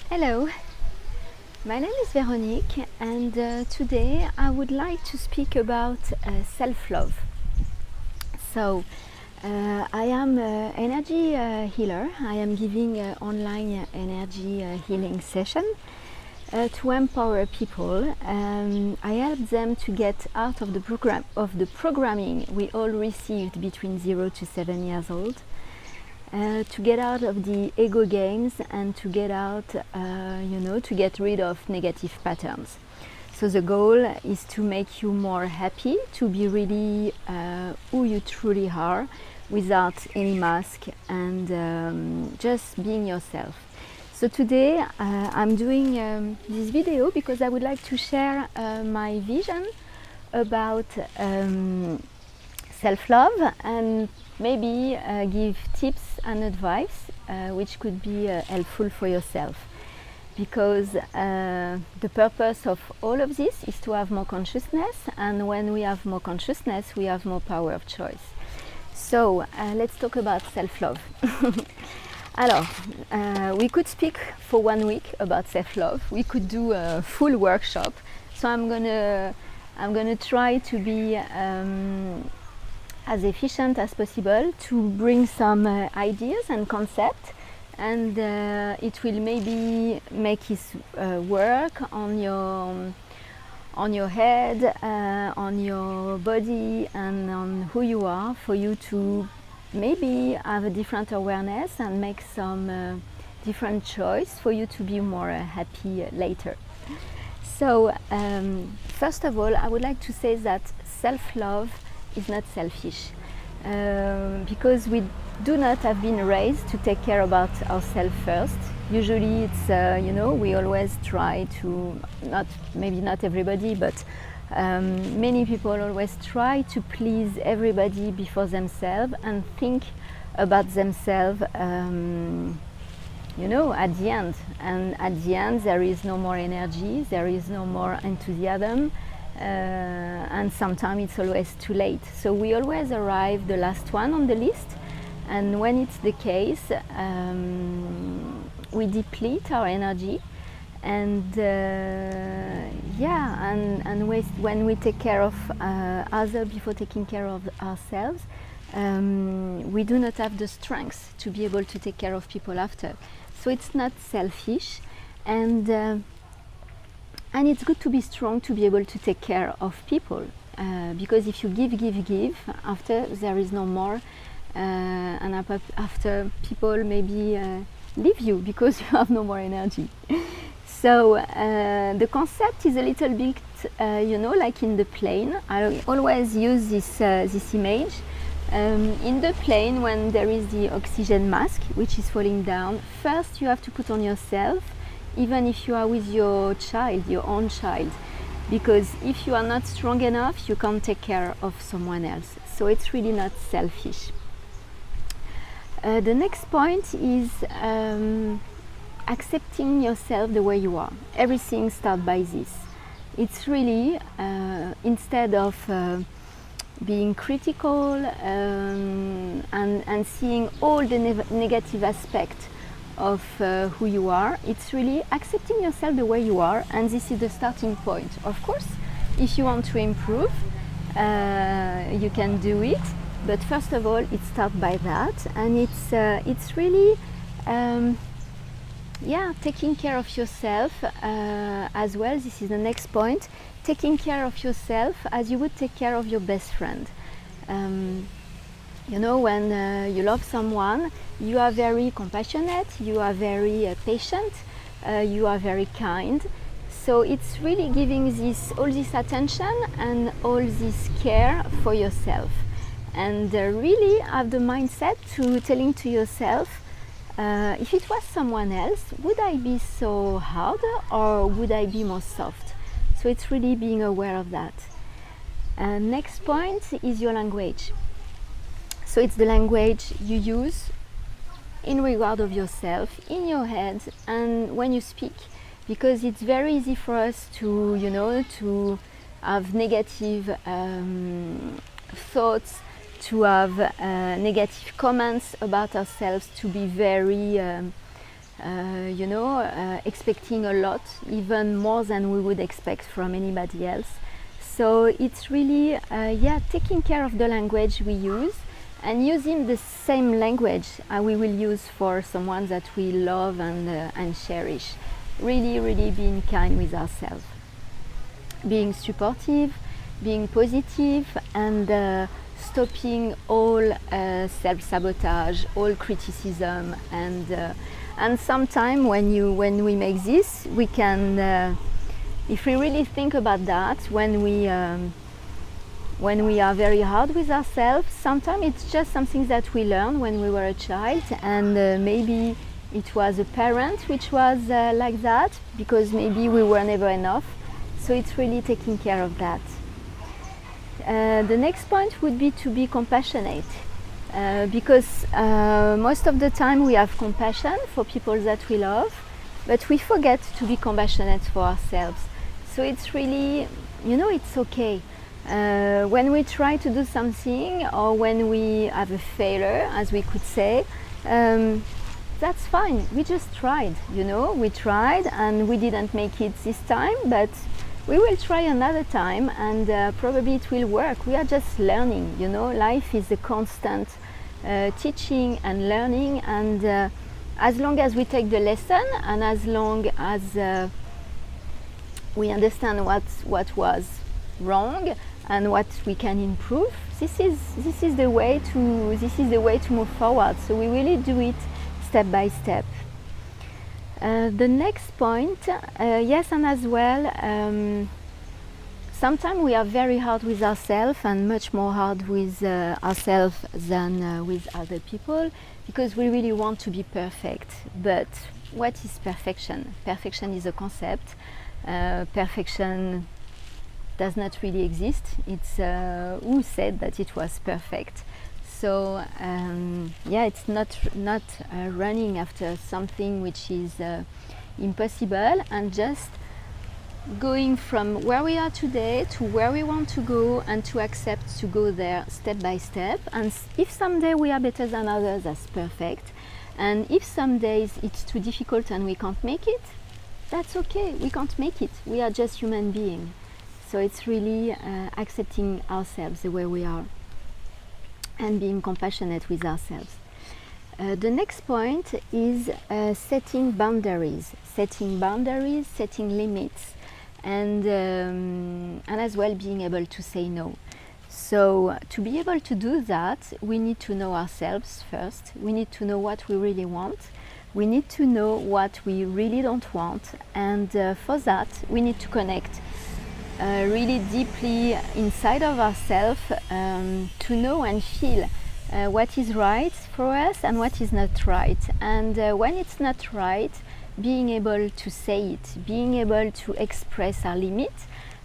Hello, my name is Véronique and today I would like to speak about self-love. So, I am an energy healer. I am giving an online energy healing session to empower people. I help them to get out of the programming we all received between 0 to 7 years old. To get out of the ego games and to get out, to get rid of negative patterns. So the goal is to make you more happy, to be really who you truly are without any mask and just being yourself. So today I'm doing this video because I would like to share my vision about self-love and maybe give tips and advice which could be helpful for yourself, because the purpose of all of this is to have more consciousness, and when we have more consciousness we have more power of choice. So let's talk about self-love. Alors, we could speak for 1 week about self-love. We could do a full workshop. So I'm gonna try to be as efficient as possible to bring some ideas and concepts, and it will maybe make it work on your head, on your body, and on who you are, for you to maybe have a different awareness and make some different choice for you to be more happy later. So first of all, I would like to say that self-love is not selfish, because we do not have been raised to take care about ourselves first. Usually it's we always try to, maybe not everybody, but many people always try to please everybody before themselves and think about themselves at the end. And at the end there is no more energy, there is no more enthusiasm, and sometimes it's always too late. So we always arrive the last one on the list, and when it's the case, we deplete our energy, and when we take care of others before taking care of ourselves, we do not have the strength to be able to take care of people after. So it's not selfish, and it's good to be strong to be able to take care of people, because if you give, after there is no more, and after people maybe leave you because you have no more energy. So the concept is a little bit, like in the plane. I always use this image. In the plane, when there is the oxygen mask which is falling down, first you have to put on yourself, even if you are with your child, your own child, because if you are not strong enough, you can't take care of someone else. So it's really not selfish. The next point is accepting yourself the way you are. Everything starts by this. It's really, instead of being critical and seeing all the negative aspects of who you are, it's really accepting yourself the way you are, and this is the starting point. Of course, if you want to improve, you can do it, but first of all it starts by that, and it's really taking care of yourself as well. This is the next point, taking care of yourself as you would take care of your best friend. When you love someone, you are very compassionate, you are very patient, you are very kind. So it's really giving all this attention and all this care for yourself, and really have the mindset to telling to yourself, if it was someone else, would I be so hard or would I be more soft? So it's really being aware of that. Next point is your language. So it's the language you use in regard of yourself, in your head, and when you speak, because it's very easy for us to have negative thoughts, to have negative comments about ourselves, to be very expecting a lot, even more than we would expect from anybody else. So it's really taking care of the language we use and using the same language we will use for someone that we love and cherish. Really being kind with ourselves, being supportive, being positive, and stopping all self-sabotage, all criticism, and sometimes when we make this, we can, if we really think about that, when we are very hard with ourselves, sometimes it's just something that we learned when we were a child, and maybe it was a parent which was like that, because maybe we were never enough. So it's really taking care of that. The next point would be to be compassionate, because most of the time we have compassion for people that we love, but we forget to be compassionate for ourselves. So it's really, it's okay. When we try to do something, or when we have a failure, as we could say, that's fine. We just tried, we tried and we didn't make it this time, but we will try another time, and probably it will work. We are just learning, life is a constant teaching and learning, and as long as we take the lesson, and as long as we understand what was wrong and what we can improve, this is the way to move forward. So we really do it step by step. The next point, yes, and as well, sometimes we are very hard with ourselves, and much more hard with ourselves than with other people, because we really want to be perfect. But what is perfection? Perfection is a concept. Perfection does not really exist. It's who said that it was perfect. So it's not running after something which is impossible, and just going from where we are today to where we want to go, and to accept to go there step by step. And if someday we are better than others, that's perfect. And if some days it's too difficult and we can't make it, that's okay. We can't make it. We are just human beings. So it's really accepting ourselves the way we are, and being compassionate with ourselves. The next point is setting boundaries, setting limits, and as well being able to say no. So to be able to do that, we need to know ourselves first. We need to know what we really want. We need to know what we really don't want, and for that we need to connect really deeply inside of ourselves, to know and feel what is right for us and what is not right. And when it's not right, being able to say it, being able to express our limit,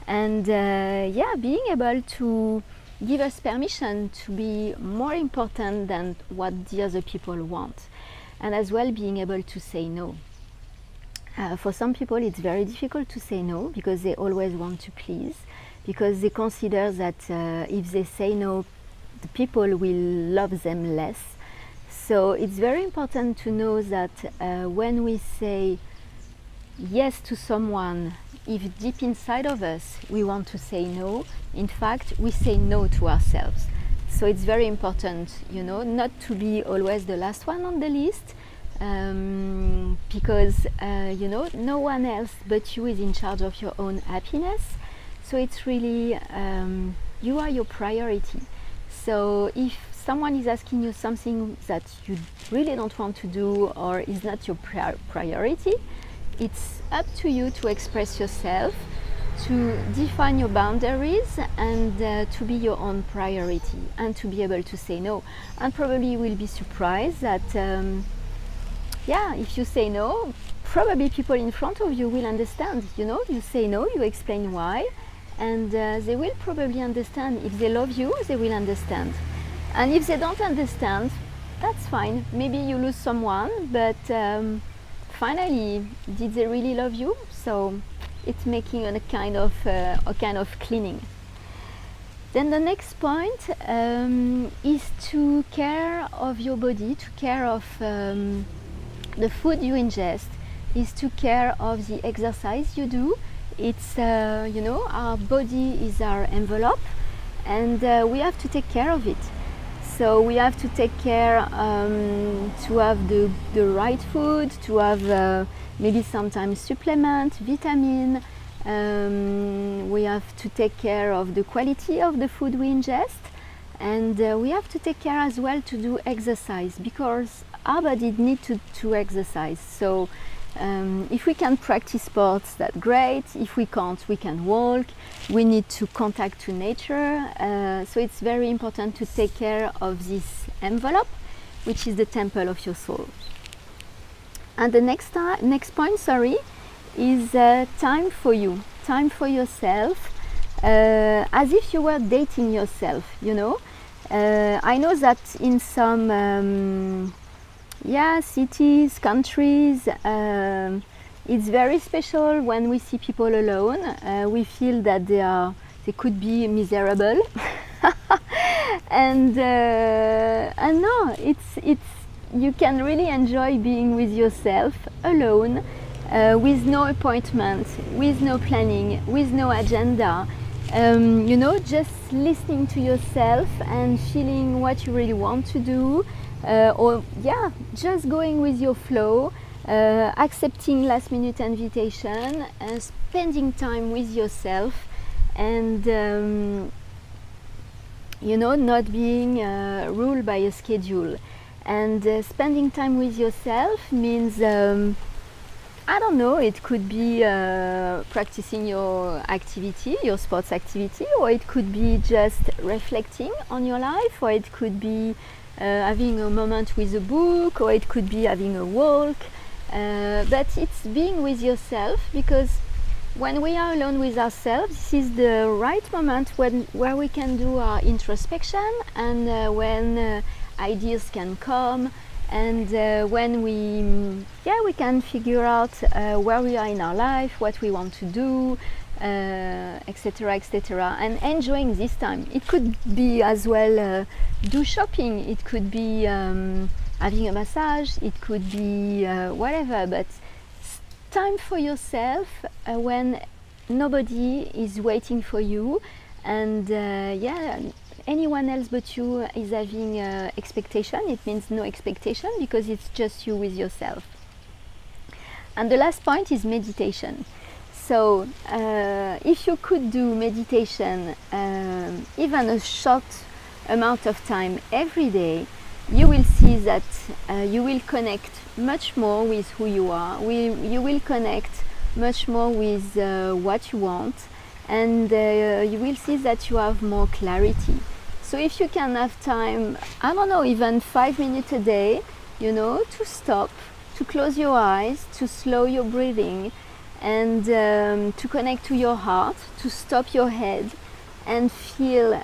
and being able to give us permission to be more important than what the other people want. And as well being able to say no. For some people it's very difficult to say no, because they always want to please, because they consider that if they say no, the people will love them less. So it's very important to know that when we say yes to someone, if deep inside of us we want to say no, in fact we say no to ourselves. So it's very important, not to be always the last one on the list, because no one else but you is in charge of your own happiness. So it's really you are your priority. So if someone is asking you something that you really don't want to do, or is not your priority, it's up to you to express yourself, to define your boundaries, and to be your own priority, and to be able to say no. And probably you will be surprised that if you say no, probably people in front of you will understand. You say no, you explain why, and they will probably understand. If they love you, they will understand. And if they don't understand, that's fine. Maybe you lose someone, but finally, did they really love you? So it's making a kind of cleaning. Then the next point is to care of your body, to care of the food you ingest is to care of the exercise you do. It's our body is our envelope, and we have to take care of it. So we have to take care to have the right food, to have maybe sometimes supplement, vitamin. We have to take care of the quality of the food we ingest, and we have to take care as well to do exercise, because our body needs to exercise. So if we can practice sports, that's great. If we can't, we can walk. We need to contact to nature. So it's very important to take care of this envelope, which is the temple of your soul. And the next point, is time for you, time for yourself, as if you were dating yourself. I know that in some cities, countries, it's very special when we see people alone. We feel that they could be miserable, and no, it's you can really enjoy being with yourself alone, with no appointment, with no planning, with no agenda. Just listening to yourself and feeling what you really want to do. Just going with your flow, accepting last minute invitation, spending time with yourself, and not being ruled by a schedule. And spending time with yourself means it could be practicing your activity, your sports activity, or it could be just reflecting on your life, or it could be having a moment with a book, or it could be having a walk, but it's being with yourself, because when we are alone with ourselves, this is the right moment where we can do our introspection, and when ideas can come, and when we can figure out where we are in our life, what we want to do, etc., and enjoying this time. It could be as well do shopping, it could be having a massage, it could be whatever, but time for yourself when nobody is waiting for you, and anyone else but you is having expectation. It means no expectation, because it's just you with yourself. And the last point is meditation. So if you could do meditation even a short amount of time every day, you will see that you will connect much more with who you are. You will connect much more with what you want, and you will see that you have more clarity. So if you can have time, even 5 minutes a day, to stop, to close your eyes, to slow your breathing, and to connect to your heart, to stop your head and feel,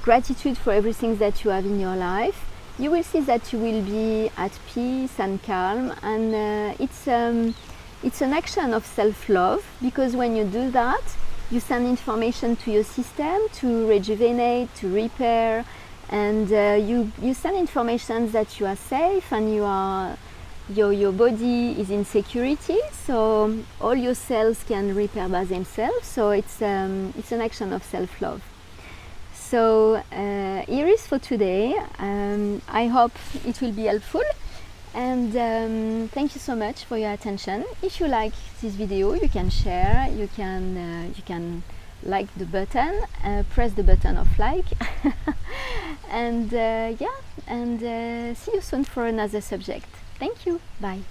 gratitude for everything that you have in your life, you will see that you will be at peace and calm. And it's an action of self-love, because when you do that, you send information to your system to rejuvenate, to repair, and you send information that you are safe, and your body is in security, so all your cells can repair by themselves. So it's an action of self-love. So here is for today. I hope it will be helpful, and thank you so much for your attention. If you like this video, you can share, you can like the button, press the button of like, and see you soon for another subject. Thank you. Bye.